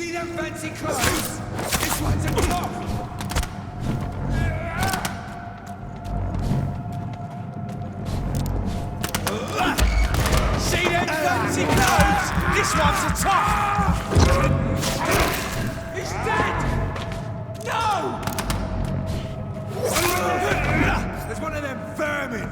See them fancy clothes? This one's a top! See them fancy clothes? This one's a top! He's dead! No! There's one of them vermin!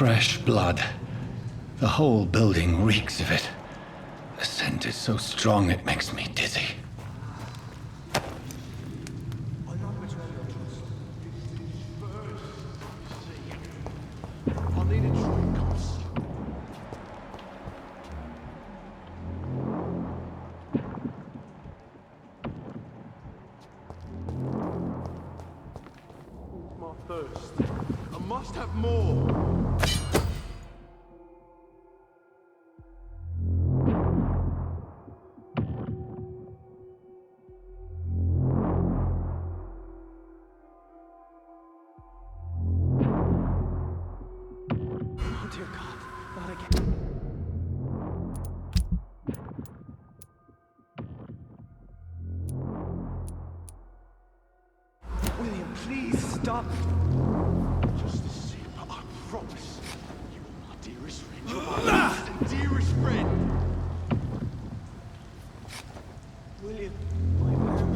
Fresh blood. The whole building reeks of it. The scent is so strong it makes me dizzy. I'll need a trade cost. My thirst. I must have more. Dear God, not again. William, please stop. Just a sip, I promise. You are my dearest friend. You're my last and dearest friend. William, my arm.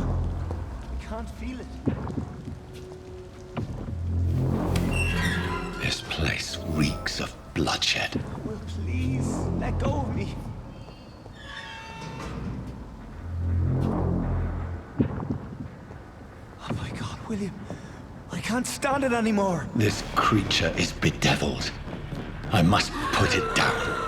I can't feel it. This place reeks of bloodshed. Will, please, let go of me. Oh my God, William. I can't stand it anymore. This creature is bedeviled. I must put it down.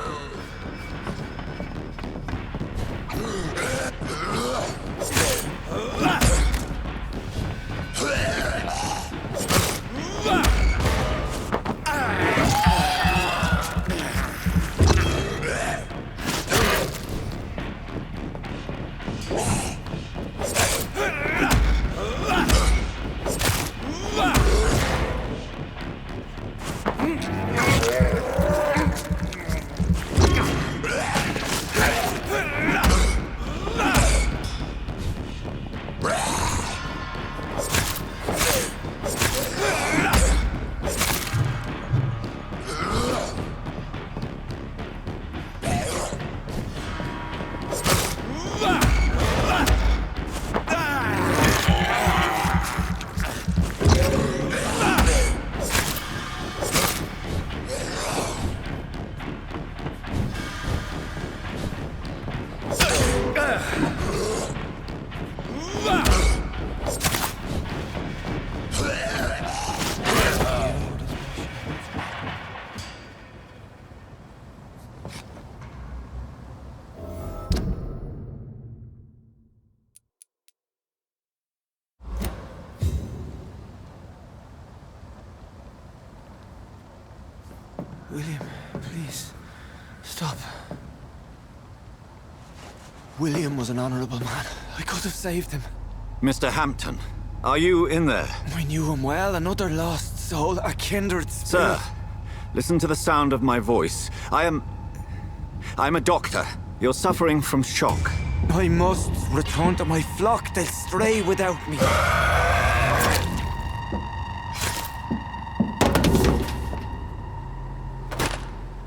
William, please, stop. William was an honorable man. I could have saved him. Mr. Hampton, are you in there? I knew him well, another lost soul, a kindred spirit. Sir, listen to the sound of my voice. I'm a doctor. You're suffering from shock. I must return to my flock. They'll stray without me.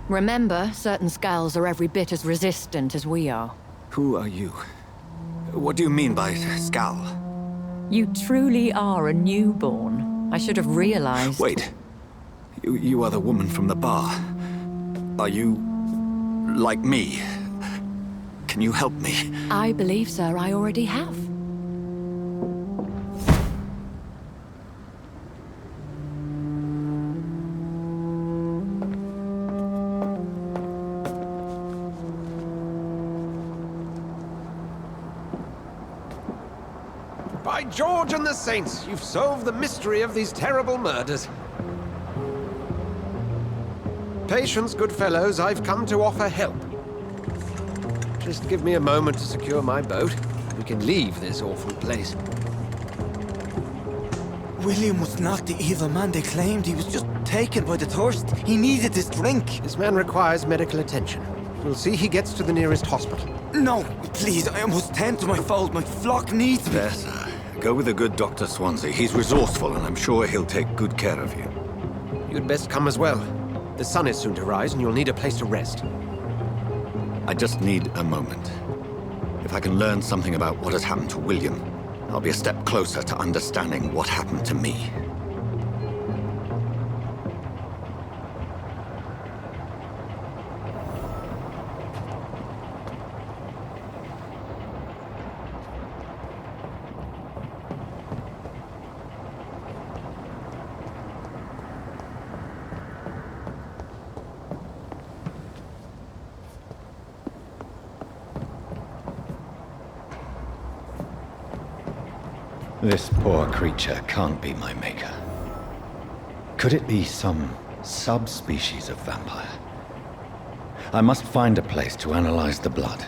Remember, certain skulls are every bit as resistant as we are. Who are you? What do you mean by Skal? You truly are a newborn. I should have realized. Wait. You are the woman from the bar. Are you... like me? Can you help me? I believe, sir, I already have. By George and the Saints, you've solved the mystery of these terrible murders. Patience, good fellows, I've come to offer help. Just give me a moment to secure my boat. We can leave this awful place. William was not the evil man they claimed. He was just taken by the thirst. He needed this drink. This man requires medical attention. We'll see he gets to the nearest hospital. No, please, I must tend to my fold. My flock needs me. There, sir. Go with the good Dr. Swansea. He's resourceful, and I'm sure he'll take good care of you. You'd best come as well. The sun is soon to rise, and you'll need a place to rest. I just need a moment. If I can learn something about what has happened to William, I'll be a step closer to understanding what happened to me. This poor creature can't be my maker. Could it be some subspecies of vampire? I must find a place to analyze the blood.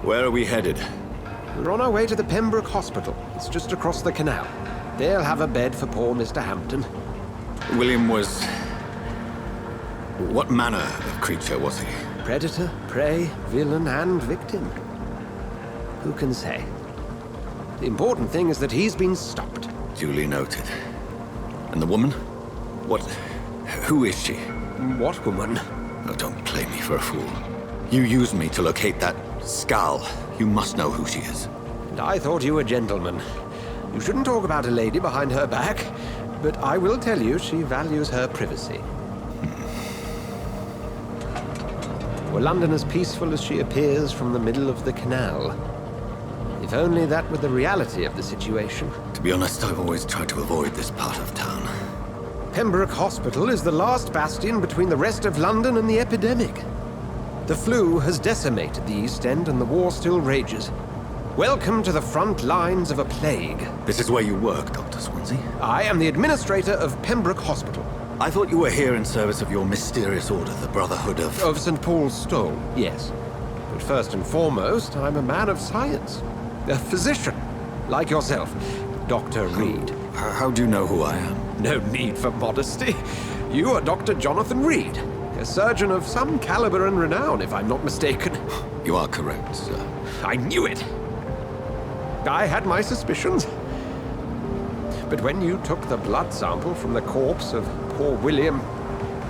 Where are we headed? We're on our way to the Pembroke Hospital. It's just across the canal. They'll have a bed for poor Mr. Hampton. William was... what manner of creature was he? Predator, prey, villain, and victim. Who can say? The important thing is that he's been stopped. Duly noted. And the woman? What... who is she? What woman? Oh, don't play me for a fool. You used me to locate that Skal. You must know who she is. And I thought you a gentleman. You shouldn't talk about a lady behind her back, but I will tell you she values her privacy. Were London as peaceful as she appears from the middle of the canal? If only that were the reality of the situation. To be honest, I've always tried to avoid this part of town. Pembroke Hospital is the last bastion between the rest of London and the epidemic. The flu has decimated the East End and the war still rages. Welcome to the front lines of a plague. This is where you work, Dr. Swansea? I am the administrator of Pembroke Hospital. I thought you were here in service of your mysterious order, the Brotherhood of... Of St. Paul's Stole, yes. But first and foremost, I'm a man of science. A physician, like yourself, Dr. Reed. How do you know who I am? No need for modesty. You are Dr. Jonathan Reed, a surgeon of some caliber and renown, if I'm not mistaken. You are correct, sir. I knew it! I had my suspicions. But when you took the blood sample from the corpse of poor William,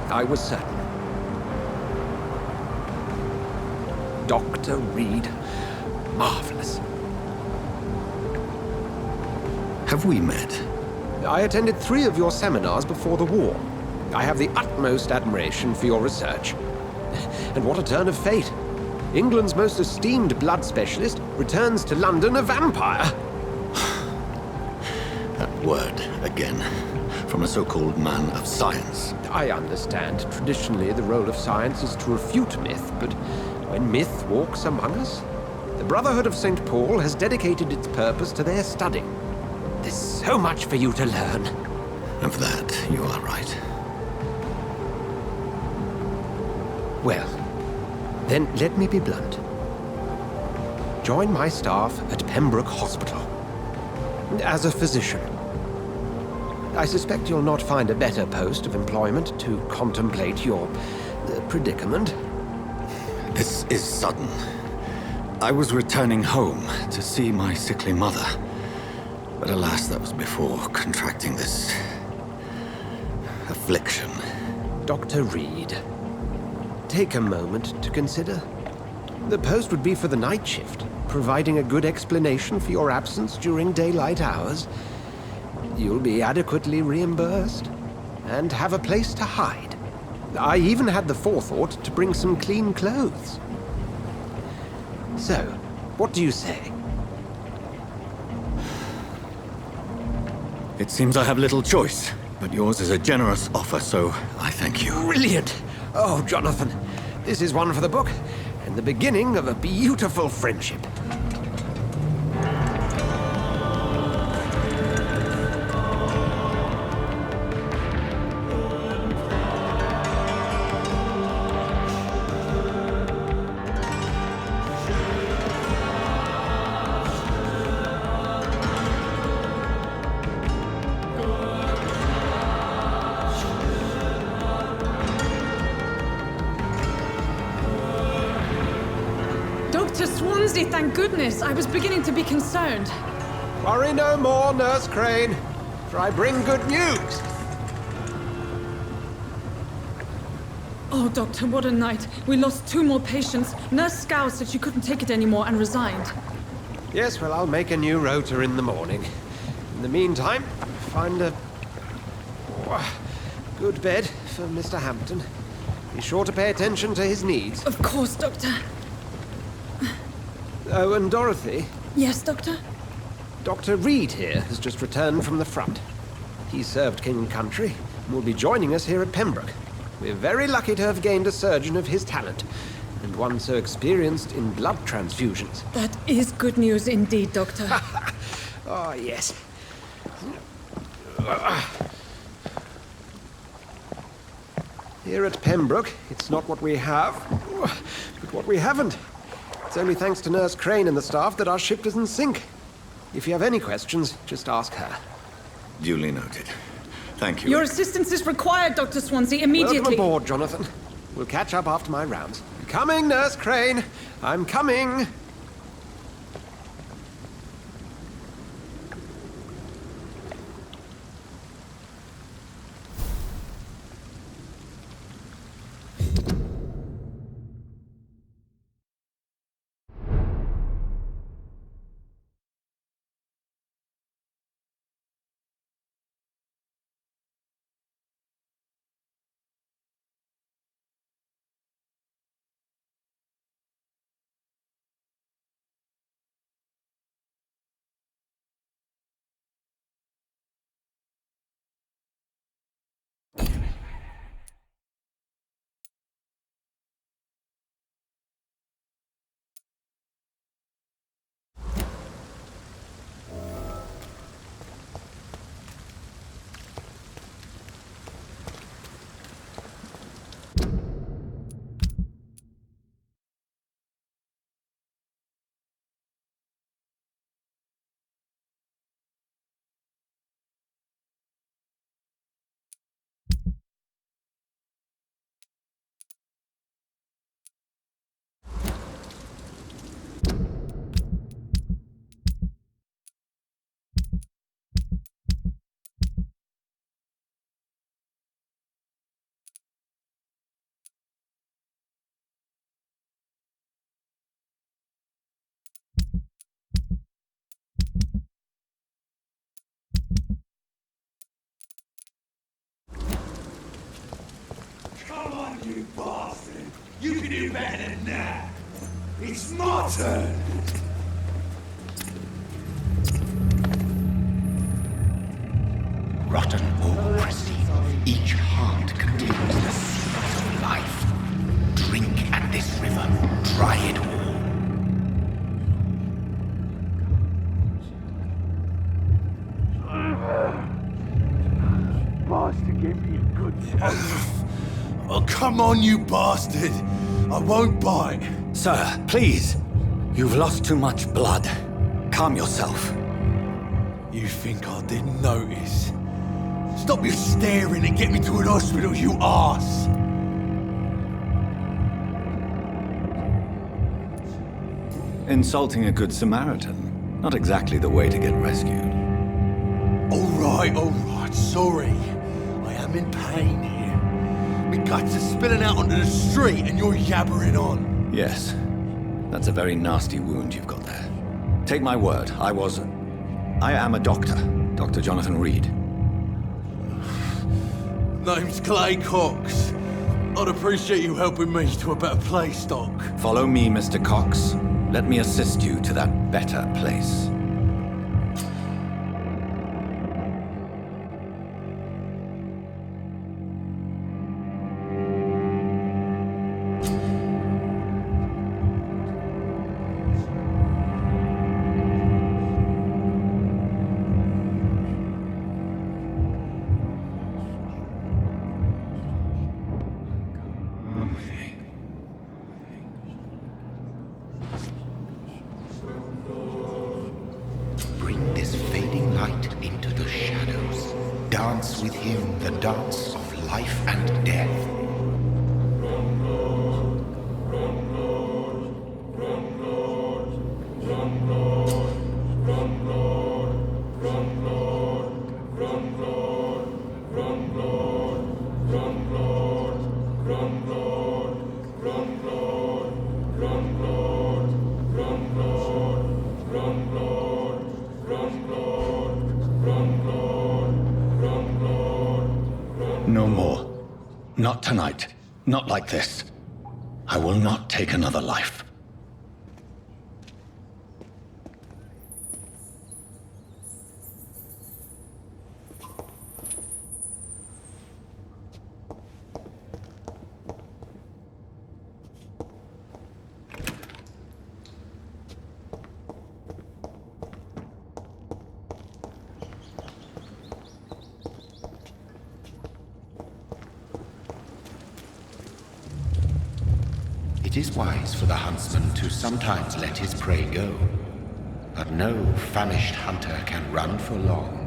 I was certain. Dr. Reed. Marvelous. Have we met? I attended 3 of your seminars before the war. I have the utmost admiration for your research. And what a turn of fate. England's most esteemed blood specialist returns to London a vampire. That word, again. From a so-called man of science. I understand. Traditionally, the role of science is to refute myth, but when myth walks among us, the Brotherhood of St. Paul has dedicated its purpose to their study. There's so much for you to learn. Of that, you are right. Well, then let me be blunt. Join my staff at Pembroke Hospital. As a physician. I suspect you'll not find a better post of employment to contemplate your predicament. This is sudden. I was returning home to see my sickly mother. But alas, that was before contracting this affliction. Dr. Reed, take a moment to consider. The post would be for the night shift, providing a good explanation for your absence during daylight hours. You'll be adequately reimbursed and have a place to hide. I even had the forethought to bring some clean clothes. So, what do you say? It seems I have little choice, but yours is a generous offer, so I thank you. Brilliant! Oh, Jonathan, this is one for the book, and the beginning of a beautiful friendship. Dr. Swansea, thank goodness. I was beginning to be concerned. Worry no more, Nurse Crane, for I bring good news. Oh, Doctor, what a night. We lost 2 more patients. Nurse Scow said she couldn't take it anymore and resigned. Yes, well, I'll make a new rota in the morning. In the meantime, find a good bed for Mr. Hampton. Be sure to pay attention to his needs. Of course, Doctor. Oh, and Dorothy, Yes, Doctor? Dr. Reed here has just returned from the front. He served King and Country and will be joining us here at Pembroke. We're very lucky to have gained a surgeon of his talent, and one so experienced in blood transfusions. That is good news indeed, Doctor. Oh, yes. Here at Pembroke, it's not what we have, but what we haven't. It's only thanks to Nurse Crane and the staff that our ship doesn't sink. If you have any questions, just ask her. Duly noted. Thank you. Your assistance is required, Dr. Swansea, immediately. Welcome aboard, Jonathan. We'll catch up after my rounds. Coming, Nurse Crane. I'm coming. Now, it's my turn. Rotten or pristine, each heart contains the seed of life. Drink at this river, try it all. Bastard gave me a good time. Oh, come on, you bastard! I won't bite. Sir, please. You've lost too much blood. Calm yourself. You think I didn't notice? Stop your staring and get me to an hospital, you arse! Insulting a good Samaritan. Not exactly the way to get rescued. All right, sorry. I am in pain here. My guts are spilling out onto the street and you're yabbering on. Yes. That's a very nasty wound you've got there. Take my word, I am a doctor. Dr. Jonathan Reed. Name's Clay Cox. I'd appreciate you helping me to a better place, Doc. Follow me, Mr. Cox. Let me assist you to that better place. Bring this fading light into the shadows. Dance with him the dance of life and death. No more. Not tonight. Not like this. I will not take another life. It is wise for the huntsman to sometimes let his prey go, but no famished hunter can run for long.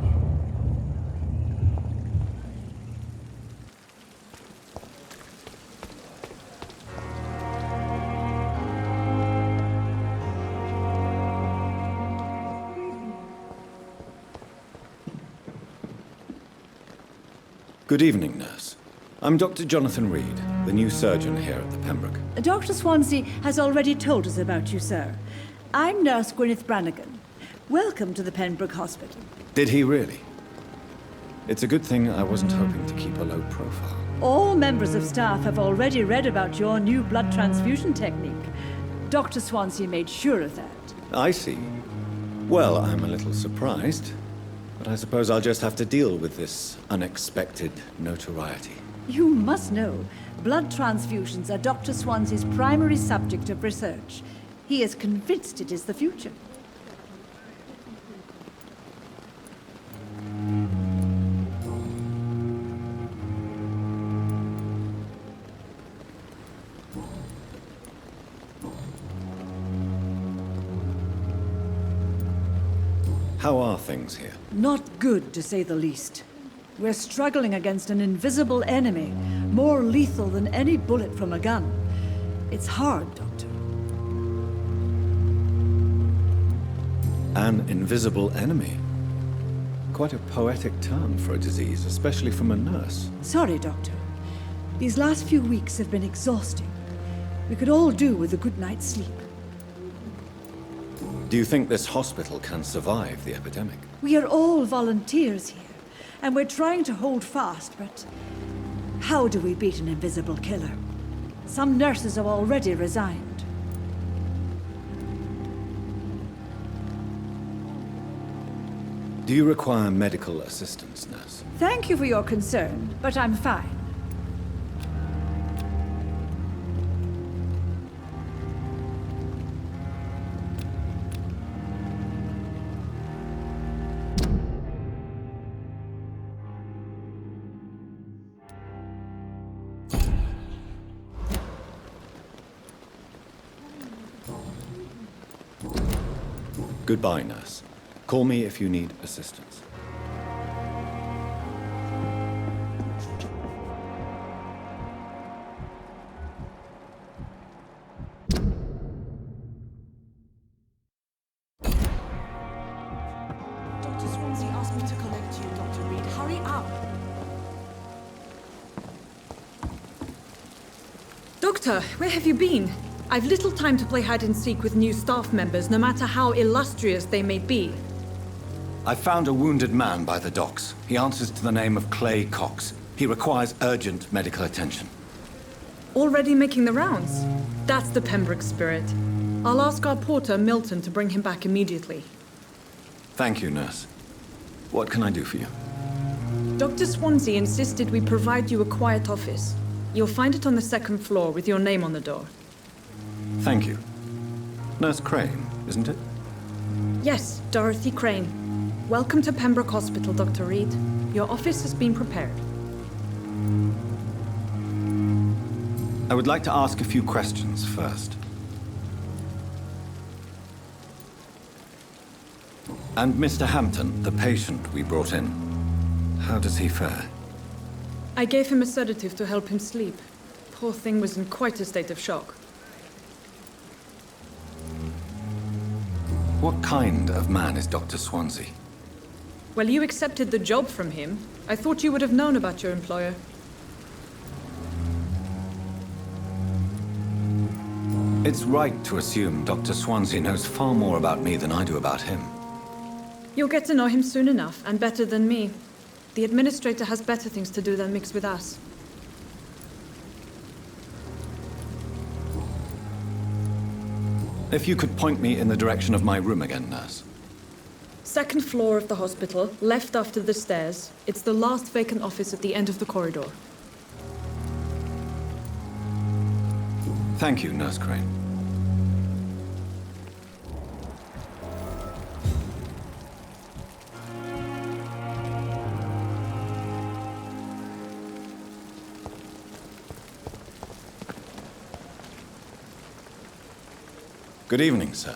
Good evening, nurse. I'm Dr. Jonathan Reed, the new surgeon here at the Pembroke. Dr. Swansea has already told us about you, sir. I'm Nurse Gwyneth Brannigan. Welcome to the Pembroke Hospital. Did he really? It's a good thing I wasn't hoping to keep a low profile. All members of staff have already read about your new blood transfusion technique. Dr. Swansea made sure of that. I see. Well, I'm a little surprised, but I suppose I'll just have to deal with this unexpected notoriety. You must know, blood transfusions are Dr. Swansea's primary subject of research. He is convinced it is the future. How are things here? Not good, to say the least. We're struggling against an invisible enemy, more lethal than any bullet from a gun. It's hard, Doctor. An invisible enemy? Quite a poetic term for a disease, especially from a nurse. Sorry, Doctor. These last few weeks have been exhausting. We could all do with a good night's sleep. Do you think this hospital can survive the epidemic? We are all volunteers here, and we're trying to hold fast, but how do we beat an invisible killer? Some nurses have already resigned. Do you require medical assistance, nurse? Thank you for your concern, but I'm fine. Goodbye, nurse. Call me if you need assistance. Dr. Swansea asked me to collect you, Dr. Reed. Hurry up! Doctor, where have you been? I've little time to play hide and seek with new staff members, no matter how illustrious they may be. I found a wounded man by the docks. He answers to the name of Clay Cox. He requires urgent medical attention. Already making the rounds? That's the Pembroke spirit. I'll ask our porter, Milton, to bring him back immediately. Thank you, nurse. What can I do for you? Dr. Swansea insisted we provide you a quiet office. You'll find it on the second floor with your name on the door. Thank you. Nurse Crane, isn't it? Yes, Dorothy Crane. Welcome to Pembroke Hospital, Dr. Reed. Your office has been prepared. I would like to ask a few questions first. And Mr. Hampton, the patient we brought in, how does he fare? I gave him a sedative to help him sleep. Poor thing was in quite a state of shock. What kind of man is Dr. Swansea? Well, you accepted the job from him. I thought you would have known about your employer. It's right to assume Dr. Swansea knows far more about me than I do about him. You'll get to know him soon enough, and better than me. The administrator has better things to do than mix with us. If you could point me in the direction of my room again, nurse. Second floor of the hospital, left after the stairs. It's the last vacant office at the end of the corridor. Thank you, Nurse Crane. Good evening, sir.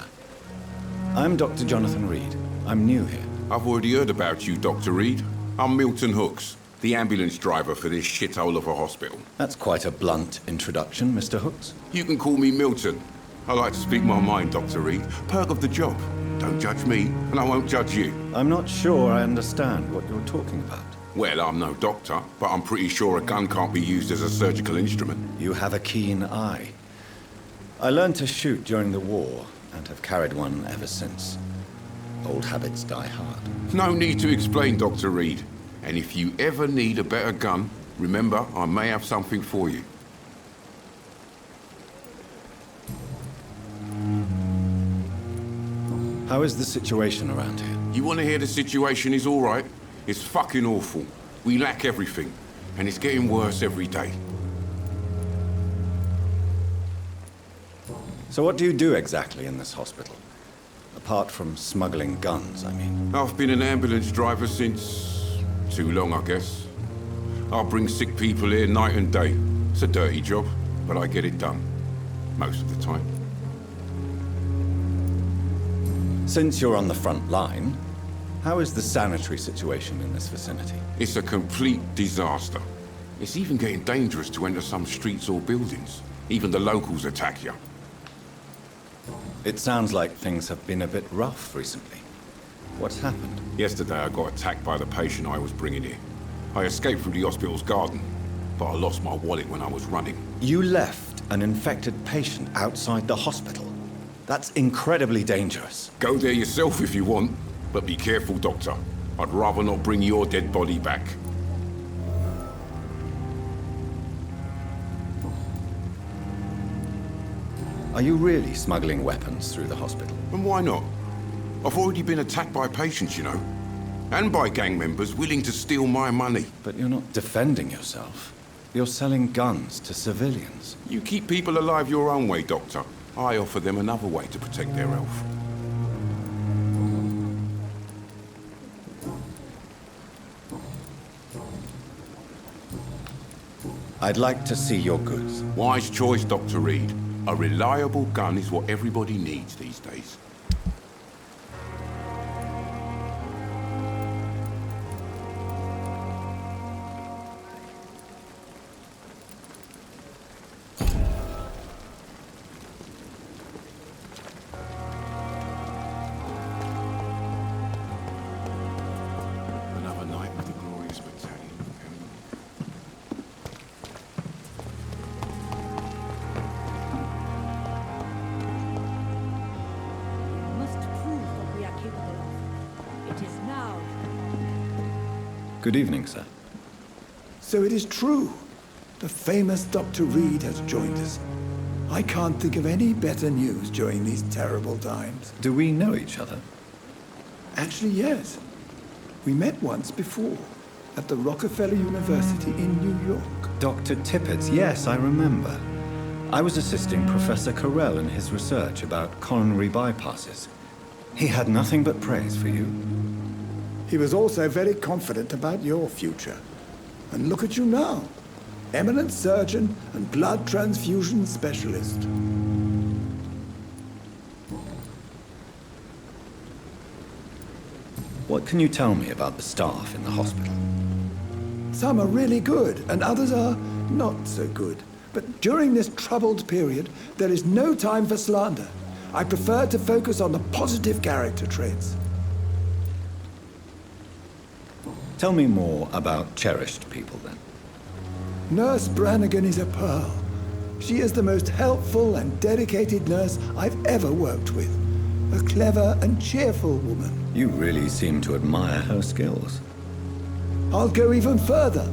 I'm Dr. Jonathan Reed. I'm new here. I've already heard about you, Dr. Reed. I'm Milton Hooks, the ambulance driver for this shithole of a hospital. That's quite a blunt introduction, Mr. Hooks. You can call me Milton. I like to speak my mind, Dr. Reed. Perk of the job. Don't judge me, and I won't judge you. I'm not sure I understand what you're talking about. Well, I'm no doctor, but I'm pretty sure a gun can't be used as a surgical instrument. You have a keen eye. I learned to shoot during the war, and have carried one ever since. Old habits die hard. No need to explain, Dr. Reed. And if you ever need a better gun, remember, I may have something for you. How is the situation around here? You want to hear the situation is all right? It's fucking awful. We lack everything, and it's getting worse every day. So what do you do exactly in this hospital? Apart from smuggling guns, I mean. I've been an ambulance driver since... too long, I guess. I bring sick people here night and day. It's a dirty job, but I get it done. Most of the time. Since you're on the front line, how is the sanitary situation in this vicinity? It's a complete disaster. It's even getting dangerous to enter some streets or buildings. Even the locals attack you. It sounds like things have been a bit rough recently. What's happened? Yesterday I got attacked by the patient I was bringing here. I escaped from the hospital's garden, but I lost my wallet when I was running. You left an infected patient outside the hospital? That's incredibly dangerous. Go there yourself if you want, but be careful, Doctor. I'd rather not bring your dead body back. Are you really smuggling weapons through the hospital? And why not? I've already been attacked by patients, you know. And by gang members willing to steal my money. But you're not defending yourself. You're selling guns to civilians. You keep people alive your own way, Doctor. I offer them another way to protect their health. I'd like to see your goods. Wise choice, Dr. Reed. A reliable gun is what everybody needs these days. Another night with the glorious battalion. Must prove what we are capable of. It is now. Good evening, sir. So it is true. The famous Dr. Reed has joined us. I can't think of any better news during these terrible times. Do we know each other? Actually, yes. We met once before, at the Rockefeller University in New York. Dr. Tippett's, yes, I remember. I was assisting Professor Carell in his research about coronary bypasses. He had nothing but praise for you. He was also very confident about your future. And look at you now. Eminent surgeon and blood transfusion specialist. What can you tell me about the staff in the hospital? Some are really good, and others are not so good. But during this troubled period, there is no time for slander. I prefer to focus on the positive character traits. Tell me more about cherished people, then. Nurse Brannigan is a pearl. She is the most helpful and dedicated nurse I've ever worked with. A clever and cheerful woman. You really seem to admire her skills. I'll go even further.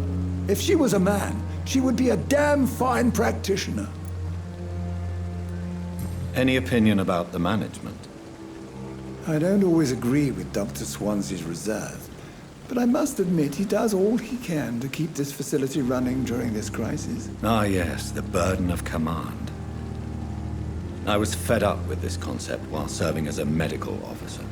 If she was a man, she would be a damn fine practitioner. Any opinion about the management? I don't always agree with Dr. Swansea's reserve, but I must admit he does all he can to keep this facility running during this crisis. Ah, yes, the burden of command. I was fed up with this concept while serving as a medical officer.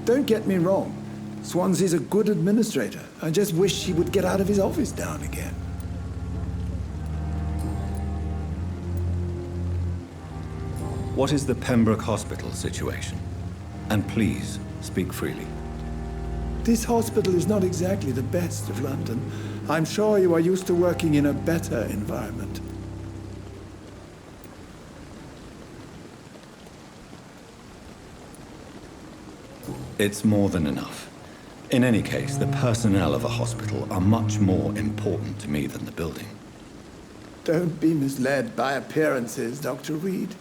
Don't get me wrong. Swansea's a good administrator. I just wish he would get out of his office down again. What is the Pembroke Hospital situation? And please, speak freely. This hospital is not exactly the best of London. I'm sure you are used to working in a better environment. It's more than enough. In any case, the personnel of a hospital are much more important to me than the building. Don't be misled by appearances, Dr. Reed.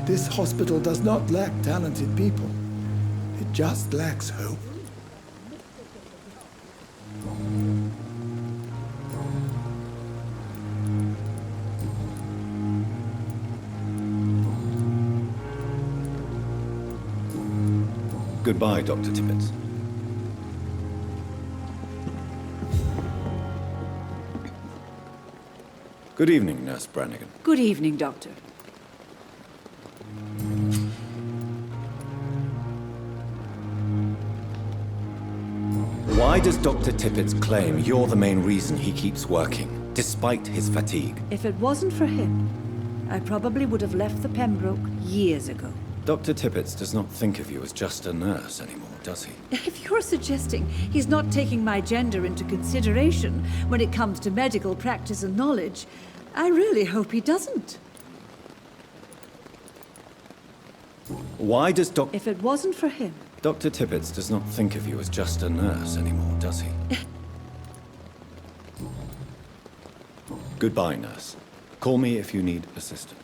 This hospital does not lack talented people. It just lacks hope. Goodbye, Dr. Tippett. Good evening, Nurse Brannigan. Good evening, Doctor. Why does Dr. Tippett claim you're the main reason he keeps working, despite his fatigue? If it wasn't for him, I probably would have left the Pembroke years ago. Dr. Tippett does not think of you as just a nurse anymore, does he? If you're suggesting he's not taking my gender into consideration when it comes to medical practice and knowledge, I really hope he doesn't. Why does If it wasn't for him... Dr. Tippett does not think of you as just a nurse anymore, does he? Goodbye, nurse. Call me if you need assistance.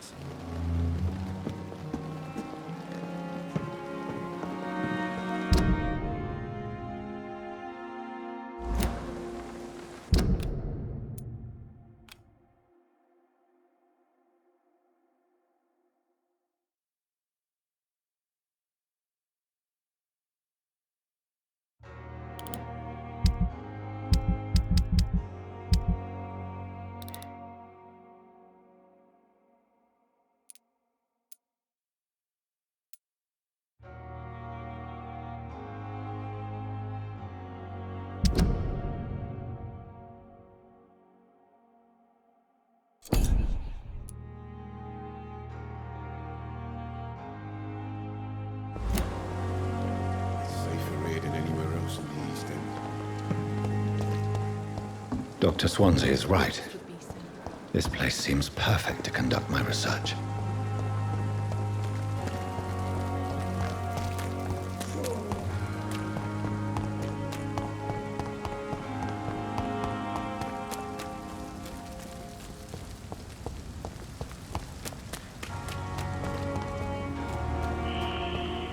Dr. Swansea is right. This place seems perfect to conduct my research.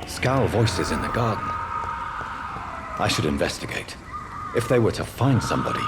Scowl voices in the garden. I should investigate. If they were to find somebody...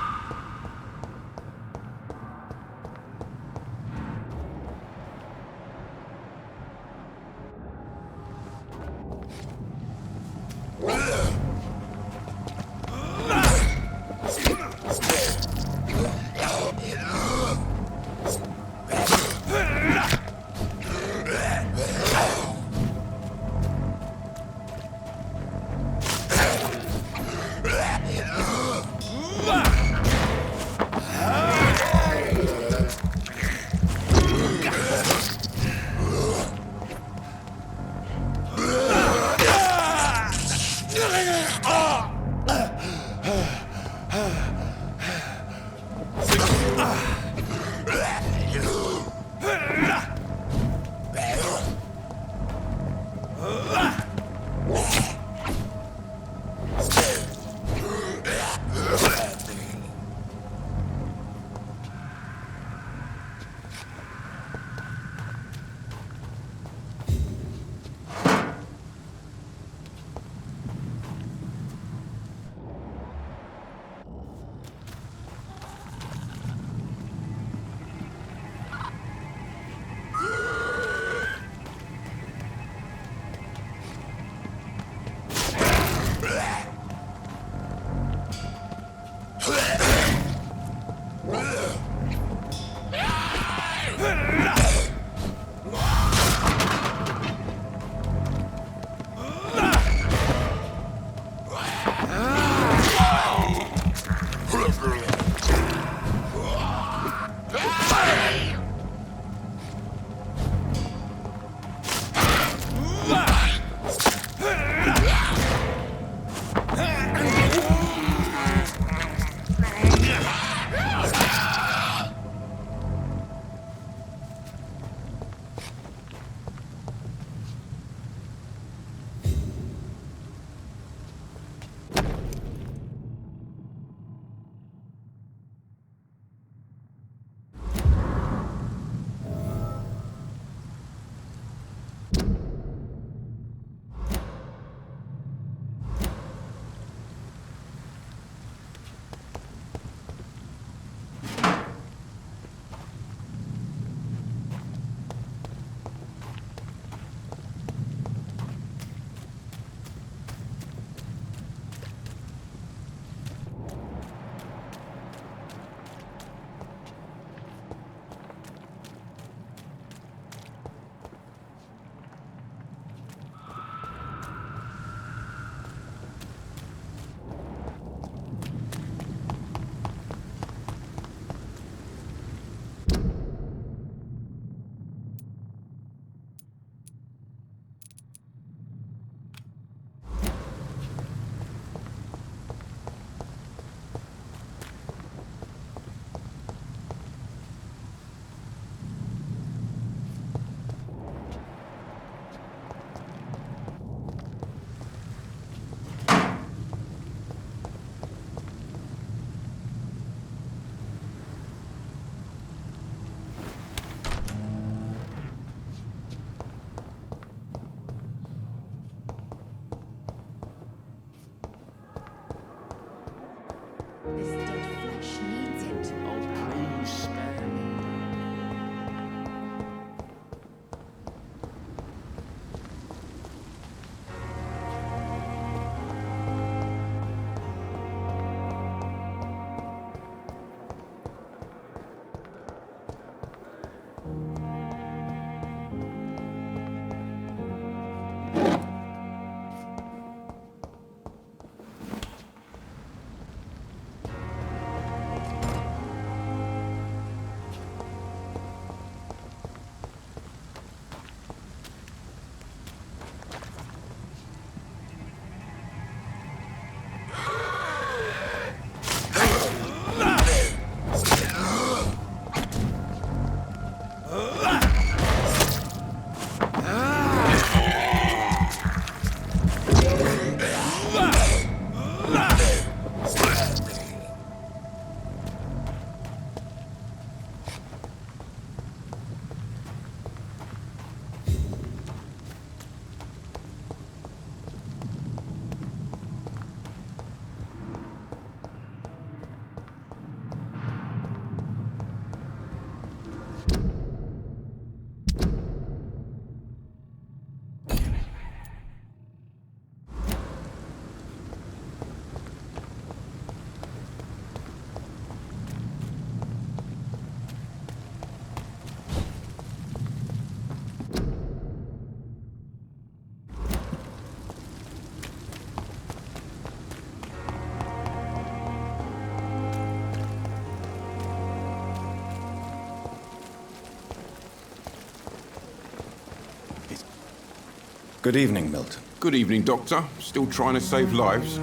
Good evening, Milton. Good evening, Doctor. Still trying to save lives?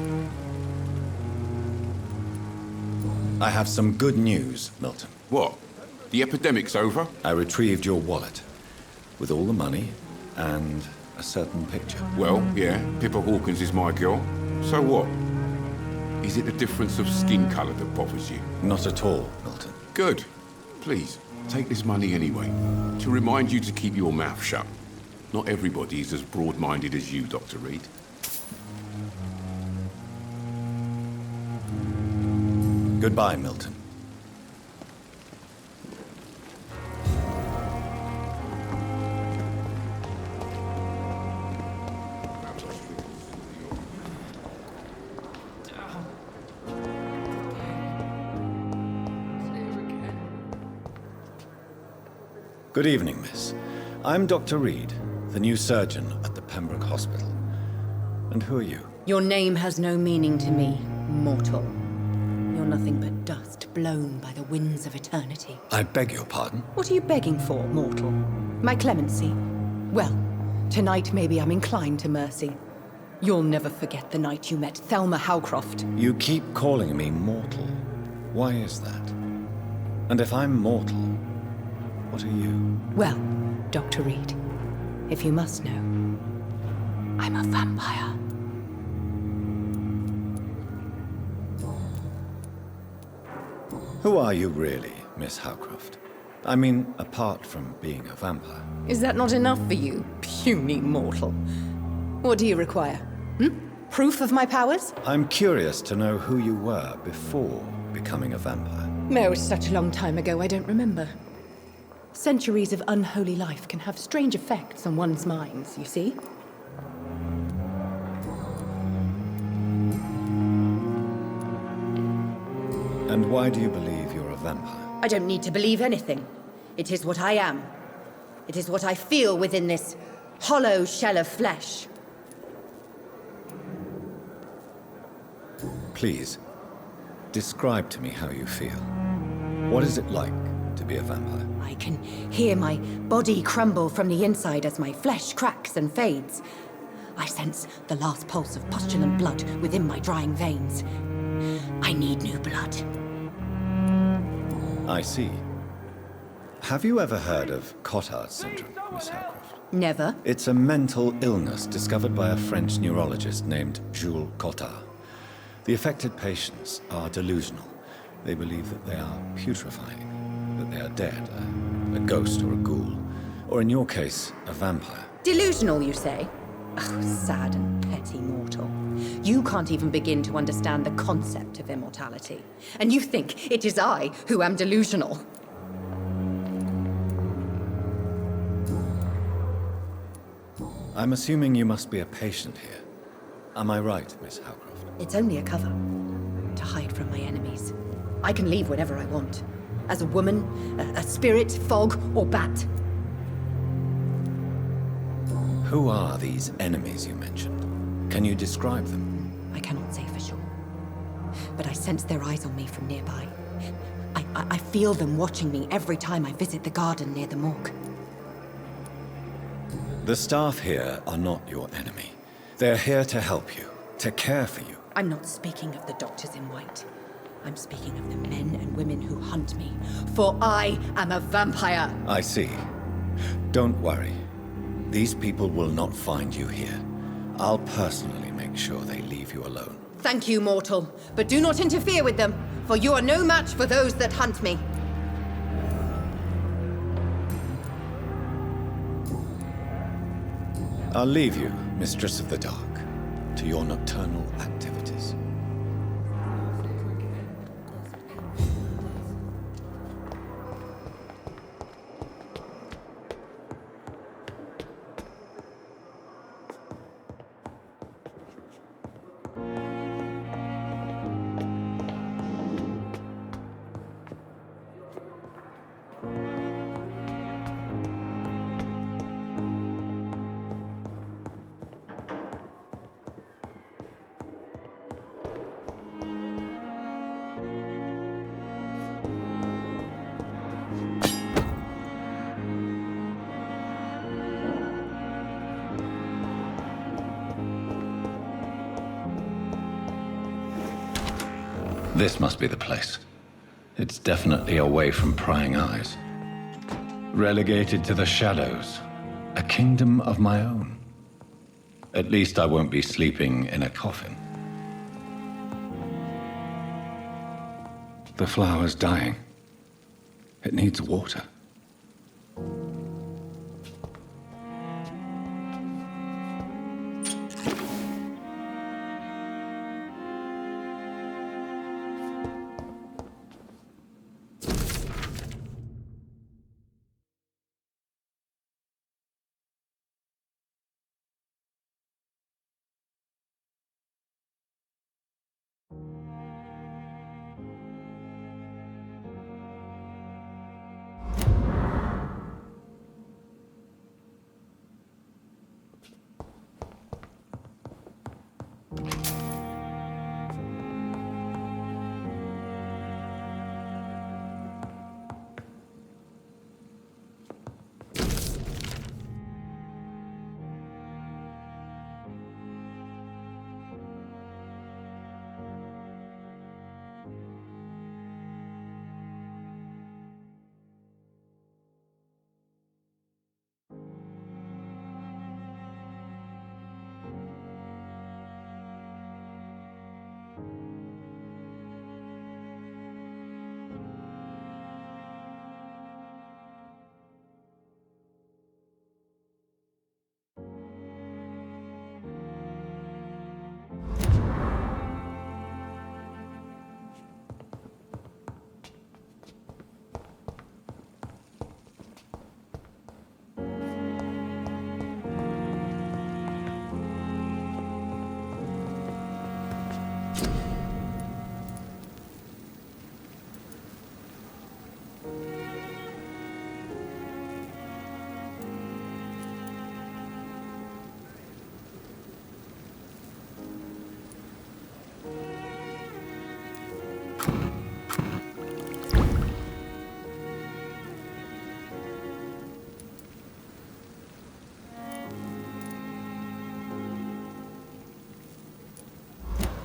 I have some good news, Milton. What? The epidemic's over? I retrieved your wallet with all the money and a certain picture. Well, yeah, Pippa Hawkins is my girl. So what? Is it the difference of skin colour that bothers you? Not at all, Milton. Good. Please, take this money anyway. To remind you to keep your mouth shut. Not everybody is as broad-minded as you, Dr. Reed. Goodbye, Milton. Good evening, miss. I'm Dr. Reed, the new surgeon at the Pembroke Hospital. And who are you? Your name has no meaning to me, mortal. You're nothing but dust blown by the winds of eternity. I beg your pardon? What are you begging for, mortal? My clemency? Well, tonight maybe I'm inclined to mercy. You'll never forget the night you met Thelma Howcroft. You keep calling me mortal. Why is that? And if I'm mortal, what are you? Well, Dr. Reed, if you must know, I'm a vampire. Who are you really, Miss Howcroft? I mean, apart from being a vampire. Is that not enough for you, puny mortal? What do you require? Proof of my powers? I'm curious to know who you were before becoming a vampire. No, it's such a long time ago, I don't remember. Centuries of unholy life can have strange effects on one's minds, you see? And why do you believe you're a vampire? I don't need to believe anything. It is what I am. It is what I feel within this hollow shell of flesh. Please, describe to me how you feel. What is it like to be a vampire? I can hear my body crumble from the inside as my flesh cracks and fades. I sense the last pulse of postulant blood within my drying veins. I need new blood. I see. Have you ever heard of Cotard syndrome, Miss Howcroft? Never. It's a mental illness discovered by a French neurologist named Jules Cotard. The affected patients are delusional. They believe that they are putrefying, that they are dead, a ghost or a ghoul, or in your case, a vampire. Delusional, you say? Oh, sad and petty mortal. You can't even begin to understand the concept of immortality. And you think it is I who am delusional. I'm assuming you must be a patient here. Am I right, Miss Howcroft? It's only a cover. To hide from my enemies. I can leave whenever I want. As a woman, a spirit, fog, or bat. Who are these enemies you mentioned? Can you describe them? I cannot say for sure. But I sense their eyes on me from nearby. I feel them watching me every time I visit the garden near the morgue. The staff here are not your enemy. They're here to help you, to care for you. I'm not speaking of the doctors in white. I'm speaking of the men and women who hunt me. For I am a vampire! I see. Don't worry. These people will not find you here. I'll personally make sure they leave you alone. Thank you, mortal. But do not interfere with them, for you are no match for those that hunt me. I'll leave you, Mistress of the Dark, to your nocturnal activities. This must be the place. It's definitely away from prying eyes. Relegated to the shadows. A kingdom of my own. At least I won't be sleeping in a coffin. The flower's dying. It needs water.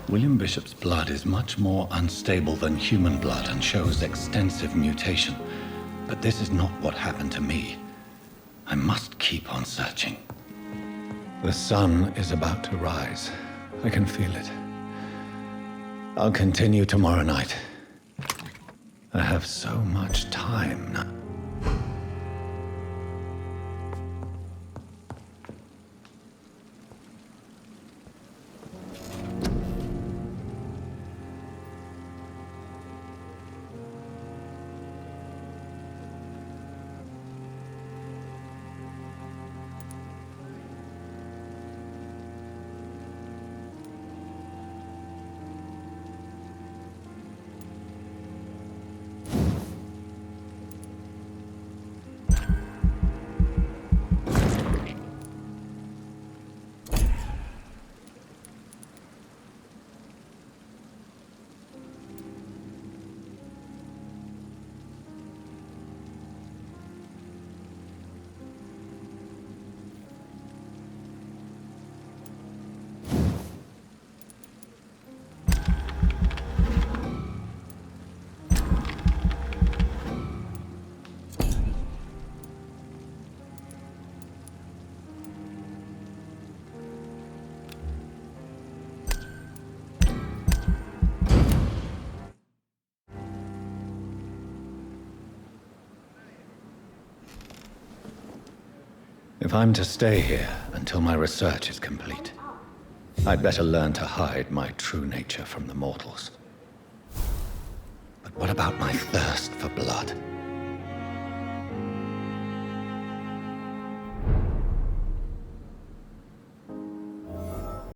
William Bishop's blood is much more unstable than human blood and shows extensive mutation. But this is not what happened to me. I must keep on searching. The sun is about to rise. I can feel it. I'll continue tomorrow night. I have so much time now. If I'm to stay here until my research is complete, I'd better learn to hide my true nature from the mortals. But what about my thirst for blood?